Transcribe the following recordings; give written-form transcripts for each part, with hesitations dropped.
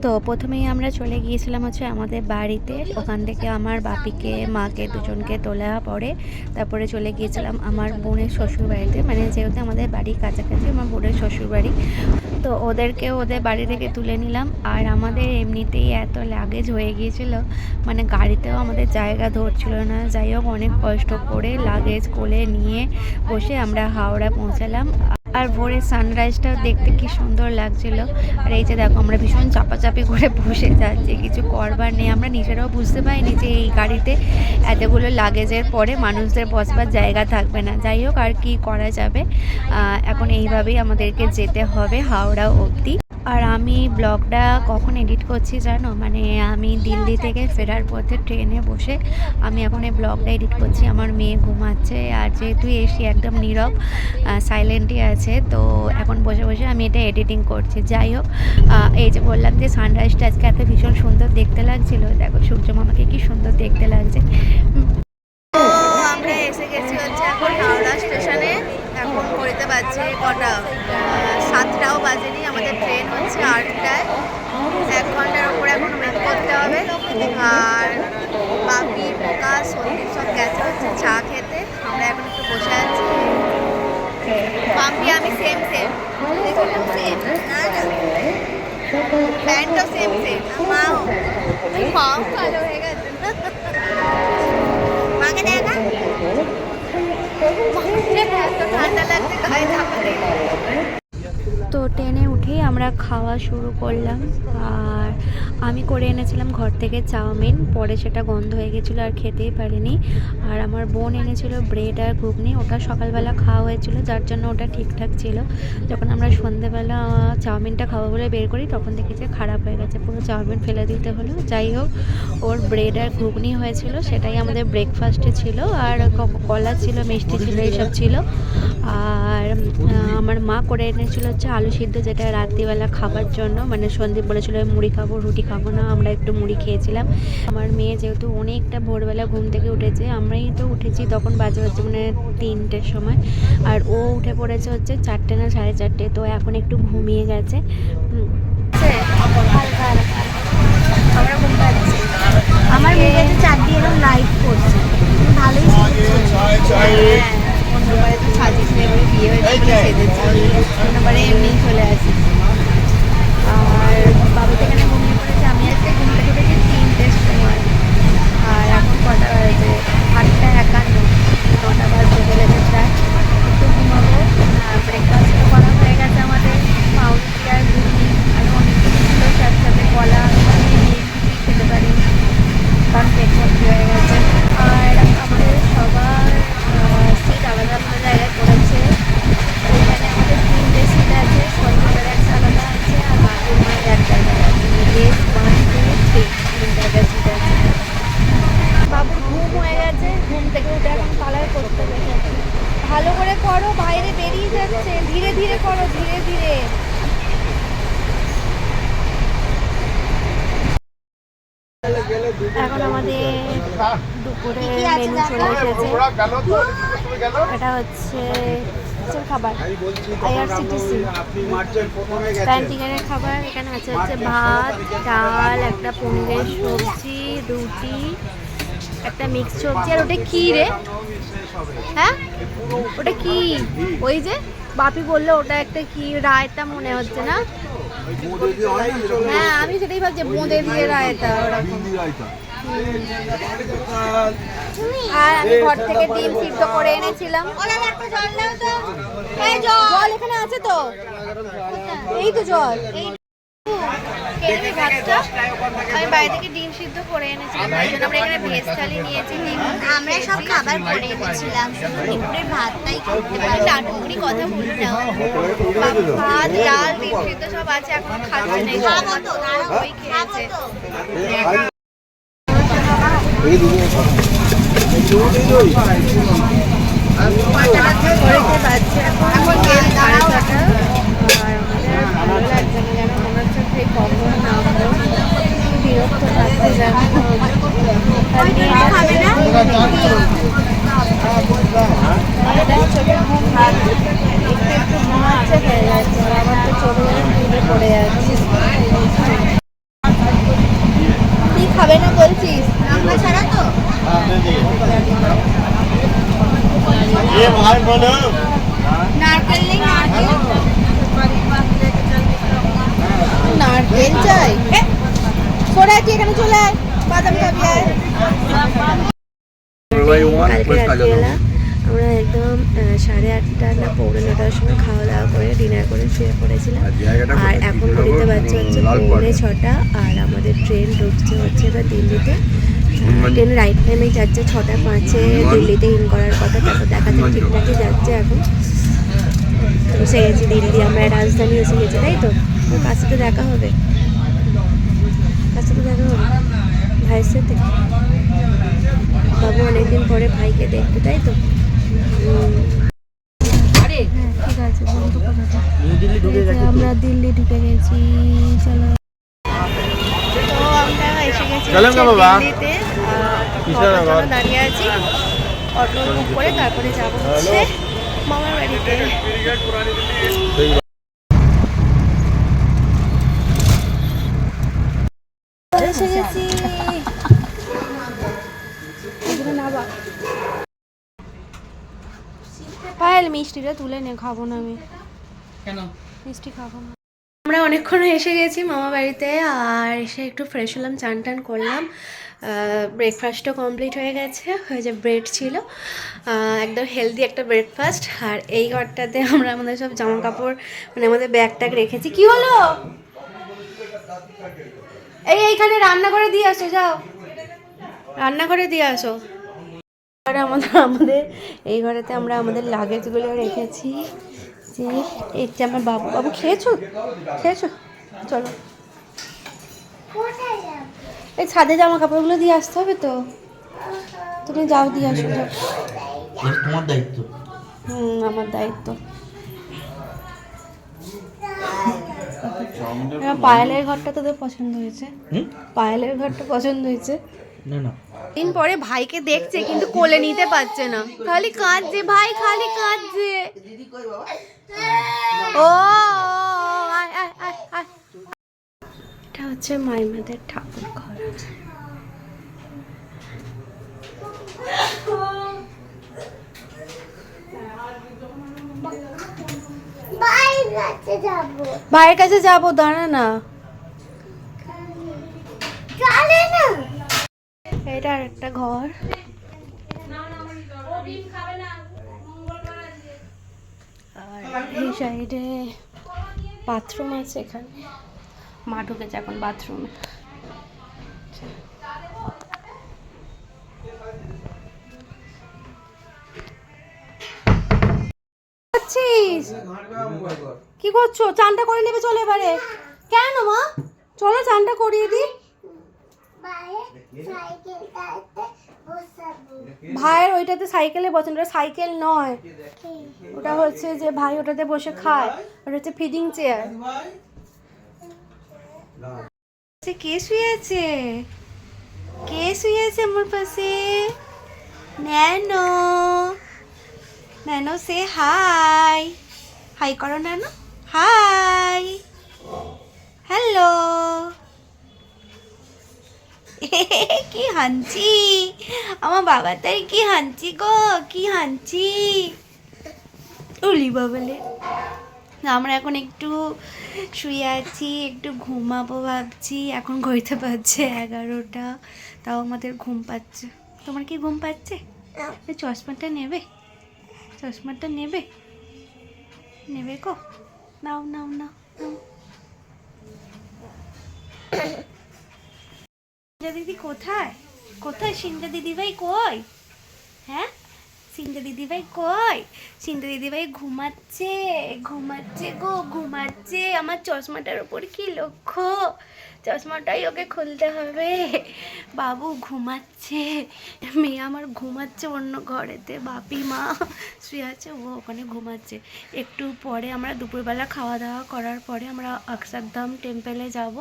তো প্রথমেই আমরা চলে গিয়েছিলাম হচ্ছে আমাদের বাড়িতে। ওখান থেকে আমার বাপিকে মাকে দুজনকে তোলা পরে তারপরে চলে গিয়েছিলাম আমার বোনের শ্বশুর বাড়িতে, মানে যেহেতু আমাদের বাড়ির কাছাকাছি আমার বোনের শ্বশুর বাড়ি, তো ওদেরকে ওদের বাড়ি থেকে তুলে নিলাম। আর আমাদের এমনিতেই এত লাগেজ হয়ে গিয়েছিল, মানে গাড়িতেও আমাদের জায়গা ধরছিল না। যাই হোক অনেক কষ্ট করে লাগেজ কোলে নিয়ে বসে আমরা হাওড়া পৌঁছালাম। আর ভোরের সানরাইজটা দেখতে কি সুন্দর লাগছিল। আর এই যে দেখো আমরা ভীষণ চাপাচাপি করে বসে যাচ্ছি, কিছু করবার নেই। আমরা নিজেরাও বুঝতে পারিনি যে এই গাড়িতে এতগুলো লাগেজের পরে মানুষদের বসবার জায়গা থাকবে না। যাই হোক আর কি করা যাবে, এখন এইভাবেই আমাদেরকে যেতে হবে হাওড়া অবধি। আর আমি ব্লগটা কখন এডিট করছি জানো, মানে আমি দিল্লি থেকে ফেরার পথে ট্রেনে বসে আমি এখন এই ব্লগটা এডিট করছি। আমার মেয়ে ঘুমাচ্ছে আর যেহেতু এসি একদম নীরব সাইলেন্টই আছে, তো এখন বসে বসে আমি এটা এডিটিং করছি। যাই হোক এই যে বললাম যে সানরাইজটা আজকে এত ভীষণ সুন্দর দেখতে লাগছিল, দেখো সূর্য মামাকে কি সুন্দর দেখতে লাগছে। আমরা এসে গেছি হচ্ছে এখন হাওড়া স্টেশনে। এখন ঘড়িতে বাজছে কটা, 7টাও বাজেনি। আমাদের ট্রেন হচ্ছে 8টায়। 1 ঘন্টার ওপরে এখন ওয়েট করতে হবে। আর বাপি পোকা সন্দীপ সব গেছে হচ্ছে চা খেতে। আমরা এখন একটু বসে আছি। বাপি আমি সেম সেম প্যান্টও সেম সেম, মাও ভালো হয়ে গেছে। মাকে দেখা ঠান্ডা লাগছে গায়ে ধাপা নেই। তো ট্রেনে উঠেই আমরা খাওয়া শুরু করলাম। আর আমি করে এনেছিলাম ঘর থেকে চাউমিন, পরে সেটা গন্ধ হয়ে গেছিলো আর খেতেই পারিনি। আর আমার বোন এনেছিল ব্রেড আর ঘুগনি, ওটা সকালবেলা খাওয়া হয়েছিল যার জন্য ওটা ঠিকঠাক ছিল। যখন আমরা সন্ধেবেলা চাউমিনটা খাবো বলে বের করি তখন দেখি যে খারাপ হয়ে গেছে, পুরো চাউমিন ফেলে দিতে হলো। যাই হোক ওর ব্রেড আর ঘুগনি হয়েছিল, সেটাই আমাদের ব্রেকফাস্টে ছিল। আর কলা ছিল, মিষ্টি ছিল, এইসব ছিল। আর আমার মা করে এনেছিল হচ্ছে আলু সিদ্ধ, যেটা রাত্রিবেলা খাবার জন্য, মানে সন্দীপ বলেছিল মুড়ি খাবো রুটি খাবো না, আমরা একটু মুড়ি খেয়েছিলাম। আমার মেয়ে যেহেতু অনেকটা ভোরবেলা ঘুম থেকে উঠেছে, আমরাই তো উঠেছি তখন বাজে হচ্ছে মানে 3টের সময়, আর ও উঠে পড়েছে হচ্ছে 4টে না 4:30। তো এখন একটু ঘুমিয়ে গেছে। আমরা ঘুম পাচ্ছি। আমার মেয়ে 4 দিয়ে এরকম লাইট করছে, ভালোই অন্যবারে তো সাজিস নেই বলে বিয়ে হয়েছে বলে সেজেছি, অন্যবারে এমনি চলে আসি। আর বাবু তো এখানে ঘুমিয়ে পড়েছে, আমি আজকে ঘুম থেকে উঠেছি 3টের সময়। আর এখন কটা বাজে 8টা 51, 9টা বাজতে চলেছে প্রায়। একটু ঘুমাবো। আর ব্রেকফাস্টও করা হয়ে গেছে আমাদের, পাউরুটি আর ঘুগনি আর অনেক কিছু ছিল, সাথে সাথে কলা। আমি নিয়ে কিছুই খেতে পারি কারণ পেট ভর্তি হয়ে গেছে। আর আমাদের সবার সিট আলাদা আলাদা জায়গায় পড়েছে। ওইখানে আমাদের 3টে সিট আছে, সন্ধ্যের একটা আলাদা আছে আর বাকির মায়ের এক জায়গায় আছে। এস 1 2 3 3 জায়গায় সিট আছে। বাবুর ঘুম হয়ে গেছে, ঘুম থেকে উঠে এখন কালার করতে বসেছে। ভালো করে করো, বাইরে বেরিয়ে যাচ্ছে, ধীরে ধীরে করো, ধীরে ধীরে। এখন আমাদের দুপুরে মেনু চলে এসেছে। এটা হচ্ছে খাবার আইআরসিটিসি ক্যান্টিনের খাবার। এখানে আছে হচ্ছে ভাত, ডাল, একটা পনিরের সবজি, রুটি, একটা মিক্স সবজি। আর ওটা কি রে? হ্যাঁ ওটা কি? ওই যে বাপি বললো ওটা একটা কি রায়তা মনে হচ্ছে না? হ্যাঁ আমি সেটাই ভাবছি, বোঁদে দিয়ে রায়তা ওরকম। আর আমি ঘর থেকে ডিম সিদ্ধ করে এনেছিলাম। জল এখানে আছে তো, এই তো জল। আমি বাইরে থেকে ডিম সিদ্ধ করে এনেছিলাম, আমরা এখানে ভেজ থালি নিয়েছি। আমরা সব খাবার করে এনেছিলাম, শুধু দুপুরের ভাতটাই করতে পারি। নাটুকুনি কথা বলি না, ভাত ডাল ডিম সিদ্ধ সব আছে, এখন খাচ্ছে না, ওই খেয়েছে। এখন গেম 6:30। আর আমাদের ভালো লাগছে না, যেন মনে হচ্ছে সেই কখন নামবো, বিরক্ত থাকতে যেন। একটু ঘুমাচ্ছে হয়ে যাচ্ছে, আবার তো চলে যাচ্ছে পড়ে যাচ্ছে। নারকেল নেই, নারকেল নারকেল চাই সোনা কি এখানে চলে আয় বাদাম খাবি আয় কালকে রাত্রিবেলা আমরা একদম 8:30 না 9:45 সময় খাওয়া দাওয়া করে ডিনার করে শুয়ে পড়েছিলাম। আর এখন ঘড়িতে বাজছে হচ্ছে 5:45 আর আমাদের ট্রেন ঢুকছে হচ্ছে এবার দিল্লিতে। ট্রেন রাইট টাইমে যাচ্ছে 6:05 দিল্লিতে ইন করার কথা, তারপর দেখা যাক ঠিকঠাকই যাচ্ছে। এখন এসে গেছি দিল্লি, আমরা রাজধানী এসে গেছি, তাই তো? কার সাথে দেখা হবে, কার সাথে দেখা হবে? ভাইয়ের সাথে। বাবু অনেকদিন পরে ভাইকে দেখতে, তাই তো? হ্যাঁ ঠিক আছে, বন্ধু কথাটা। আমরা দিল্লি ঢুকে গেছি, চলো। তো আমরা এসে গেছি দিল্লিতে, দাঁড়িয়ে আছি অটো বুক করে, তারপরে যাবো হচ্ছে মামার বাড়িতে। এসে গেছি। পায়েল মিষ্টিটা তুলে নে, খাবো না আমি, কেন মিষ্টি খাবো না। আমরা অনেকক্ষণ এসে গেছি মামা বাড়িতে, আর এসে একটু ফ্রেশ হলাম, চান টান করলাম। ব্রেকফাস্টও কমপ্লিট হয়ে গেছে, ওই যে ব্রেড ছিল, একদম হেলদি একটা ব্রেকফাস্ট। আর এই ঘরটাতে আমরা আমাদের সব জামা কাপড় মানে আমাদের ব্যাগ ট্যাগ রেখেছি। কি হলো? এইখানে রান্না করে দিয়ে আসো, যাও রান্না করে দিয়ে আসো। আর আমাদের এই ঘরেতে আমরা আমাদের লাগেজগুলো রেখেছি। যে এটা আমার বাবু, বাবু খেয়েছো খেয়েছো? চলো এই ছাদে জামা কাপড়গুলো দিয়ে আসতে হবে তো, তুমি যাও দিয়ে আসো, যাও। তোমার দায়িত্ব। আমার দায়িত্ব। পায়েলের ঘরটা তোদের পছন্দ হয়েছে? পায়েলের ঘরটা পছন্দ হয়েছে? না না, দিন পরে ভাইকে দেখছে কিন্তু কোলে নিতে পারছে না, খালি কাঁদছে ভাই, খালি কাঁদছে। ও আয় আয় আয় আয়। এটা হচ্ছে মাইমাদের ঠাকুর ঘর। ভাইয়ের কাছে যাবো, দাঁড়া না। এটা আর একটা ঘর। আর এই সাইডে বাথরুম আছে, এখানে মা ঢুকেছে এখন বাথরুমে। কি করছো? চানটা করে নেবে চলো এবারে। কেন মা? চলো চানটা করিয়ে দিই। ভাইয়ের ওইটাতে সাইকেলে বসেন, ওটা সাইকেল নয়, ওটা হচ্ছে যে ভাই ওটাতে বসে খায়, ওটা হচ্ছে ফিডিং চেয়ার। কে শুয়ে আছে? কে শুয়ে আছে আমার পাশে? ন্যানো, ন্যানো সে হাই, হাই করো ন্যানো, হাই, হ্যালো। কি হাঁচি আমার বাবাটাই, কি হাঁচি গো, কি হাঁচি। উলি বাবলে। আমরা এখন একটু শুয়ে আছি, একটু ঘুমাবো ভাবছি। এখন ঘড়িতে পাচ্ছে 11টা, তাও আমাদের ঘুম পাচ্ছে। তোমার কি ঘুম পাচ্ছে? চশমাটা নেবে? চশমাটা নেবে? নেবে গো? নাও নাও নাও নাও। দিদি কোথায়? কোথায় সিনজা দিদি ভাই কই? হ্যাঁ সিনজা দিদি ভাই কই? সিনজা দিদি ভাই ঘুমাচ্ছে, ঘুমাচ্ছে গো, ঘুমাচ্ছে। আমার চশমাটার উপর কি লক্ষ্য, চশমাটাই ওকে খুলতে হবে। বাবু ঘুমাচ্ছে, মেয়ে আমার ঘুমাচ্ছে অন্য ঘরেতে, বাপি মা শুয়ে আছে, ও ওখানে ঘুমাচ্ছে। একটু পরে আমরা দুপুরবেলা খাওয়া দাওয়া করার পরে আমরা অক্ষরধাম টেম্পেলে যাব।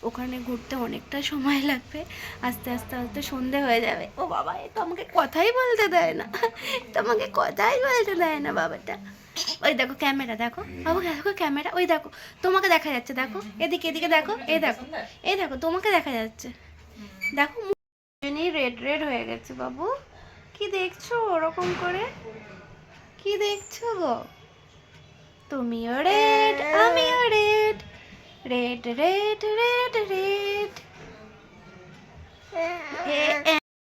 ওখানে ঘুরতে অনেকটা সময় লাগবে, আস্তে আস্তে আস্তে সন্ধে হয়ে যাবে। ও বাবা, এ তো আমাকে কথাই বলতে দেয় না, তোমাকে কথাই বলতে দেয় না বাবাটা। ওই দেখো ক্যামেরা, দেখো বাবু, দেখো ক্যামেরা, ওই দেখো তোমাকে দেখা যাচ্ছে, দেখো এদিকে এদিকে দেখো, এই দেখো, এই দেখো তোমাকে দেখা যাচ্ছে, দেখো রেড রেড হয়ে গেছে। বাবু কি দেখছো ওরকম করে? কি দেখছো গো? তুমিও রেড, আমিও red, red red red red.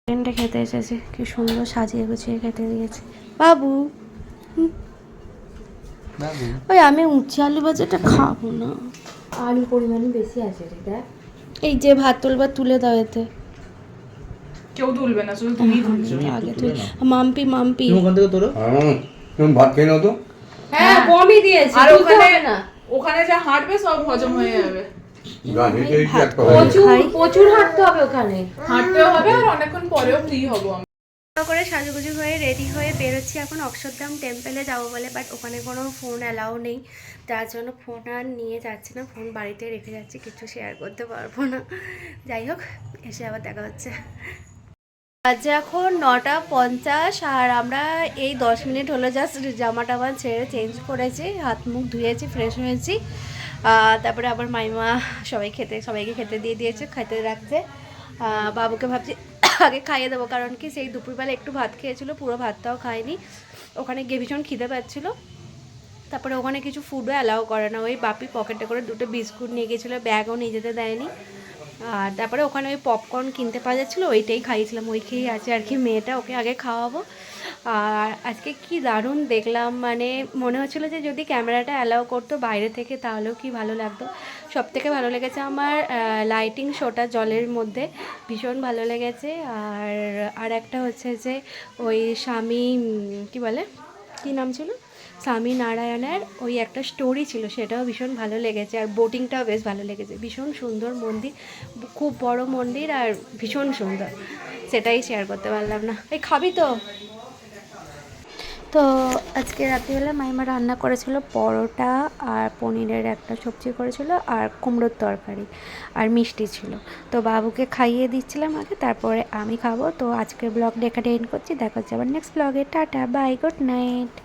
চিকেনটা খেতে এসেছে, কি সুন্দর সাজিয়ে গুছিয়ে খেতে দিয়েছে বাবু। ওই আমি উচ্চে আলু ভাজাটা খাবো না, আলুর পরিমাণ বেশি আছে রে, দেখ। এই যে ভাত তুলবার তুলে দাও এতে। কেউ তুলবে না, শুধু তুমিই তুলবে। আগে তুই মাম্পি মাম্পি তুমি ওখান থেকে তোলো। তুমি ভাত খেয়ে নাও তো। হ্যাঁ কমই দিয়েছি, আর তুলতে ওখানে হবে না। ওখানে যা হাঁটবে সব হজম হয়ে যাবে। গা হেঁটে হেঁটে একটা হয়ে যাবে। প্রচুর প্রচুর হাঁটতে হবে ওখানে। হাঁটতেও হবে আর অনেকক্ষণ পরেও ফ্রি হবো আমি। করে সাজুগুজু হয়ে রেডি হয়ে বেরোচ্ছি এখন অক্ষরধাম টেম্পলে যাবো বলে, বাট ওখানে কোনো ফোন অ্যালাউ নেই, যার জন্য ফোন আর নিয়ে যাচ্ছি না, ফোন বাড়িতে রেখে যাচ্ছি, কিছু শেয়ার করতে পারবো না। যাই হোক, এসে আবার দেখা হচ্ছে। আজ এখন 9:50 আর আমরা এই 10 মিনিট হলো জাস্ট জামা টামা ছেড়ে চেঞ্জ করেছি, হাত মুখ ধুয়েছি, ফ্রেশ হয়েছি। তারপরে আবার মাইমা সবাইকে খেতে দিয়ে দিয়েছে, খেতে রাখছে। বাবুকে ভাবছি আগে খাইয়ে দেবো, কারণ কি সেই দুপুরবেলা একটু ভাত খেয়েছিল, পুরো ভাতটাও খায়নি। ওখানে গিয়ে ভীষণ খিদে পাচ্ছিলো। তারপরে ওখানে কিছু ফুডও অ্যালাউ করে না, ওই বাপি পকেটে করে 2টো বিস্কুট নিয়ে গেছিলো, ব্যাগও নিয়ে যেতে দেয়নি। আর তারপরে ওখানে ওই পপকর্ন কিনতে পাওয়া যাচ্ছিলো, ওইটাই খাইয়েছিলাম, ওই খেয়েই আছে আর কি মেয়েটা, ওকে আগে খাওয়াবো। আর আজকে কি দারুণ দেখলাম, মানে মনে হচ্ছিলো যে যদি ক্যামেরাটা অ্যালাউ করতো বাইরে থেকে তাহলেও কি ভালো লাগতো। সবথেকে ভালো লেগেছে আমার লাইটিং শোটা জলের মধ্যে, ভীষণ ভালো লেগেছে। আর একটা হচ্ছে যে ওই স্বামী কি বলে, কি নাম ছিল, স্বামী নারায়ণের ওই একটা স্টোরি ছিল, সেটাও ভীষণ ভালো লেগেছে। আর বোটিংটাও বেশ ভালো লেগেছে, ভীষণ সুন্দর মন্দির, খুব বড় মন্দির আর ভীষণ সুন্দর, সেটাই শেয়ার করতে পারলাম না। এই খাবি তো? তো আজকে রাত্রিবেলা মাইমা রান্না করেছিল পরোটা আর পনিরের একটা সবজি করেছিল আর কুমড়োর তরকারি আর মিষ্টি ছিল। তো বাবুকে খাইয়ে দিচ্ছিলাম আগে, তারপরে আমি খাবো। তো আজকের ব্লগটা এখানে এন্ড করছি, দেখা হচ্ছে আবার নেক্সট ব্লগে। Tata, bye, good night.